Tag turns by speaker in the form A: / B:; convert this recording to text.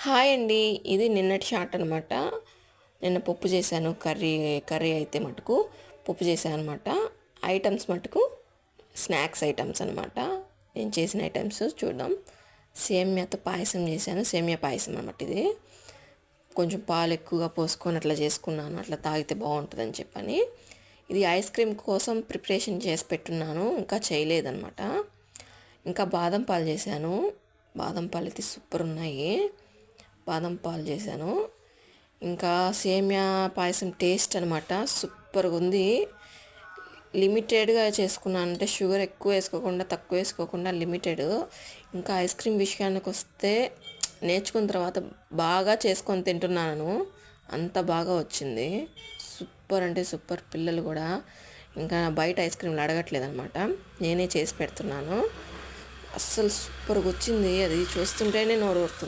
A: Hi అండి. ఇది నిన్నటి షాట్ అనమాట. నిన్న పప్పు చేశాను. కర్రీ అయితే మటుకు పప్పు చేశాను అనమాట. ఐటమ్స్ మటుకు స్నాక్స్ ఐటమ్స్ అనమాట. నేను చేసిన ఐటమ్స్ చూద్దాం. సేమ్యాతో పాయసం చేశాను. సేమ్యా పాయసం అనమాట ఇది. కొంచెం పాలు ఎక్కువగా పోసుకొని అట్లా చేసుకున్నాను. అట్లా తాగితే బాగుంటుందని చెప్పని. ఇది ఐస్ క్రీమ్ కోసం ప్రిపరేషన్ చేసి పెట్టున్నాను. ఇంకా చేయలేదన్నమాట. ఇంకా బాదం పాలు చేశాను. బాదం పాలు అయితే సూపర్ ఉన్నాయి. బాదం పాలు చేశాను. ఇంకా సేమియా పాయసం టేస్ట్ అనమాట సూపర్గా ఉంది. లిమిటెడ్గా చేసుకున్నాను, అంటే షుగర్ ఎక్కువ వేసుకోకుండా తక్కువ వేసుకోకుండా లిమిటెడ్. ఇంకా ఐస్ క్రీమ్ విషయానికి వస్తే నేర్చుకున్న తర్వాత బాగా చేసుకొని తింటున్నాను. అంత బాగా వచ్చింది. సూపర్ అంటే సూపర్. పిల్లలు కూడా ఇంకా బయట ఐస్ క్రీమ్లు అడగట్లేదు అనమాట. నేనే చేసి పెడుతున్నాను. అస్సలు సూపర్గా వచ్చింది. అది చూస్తుంటేనే నోరు ఊరుతుంది.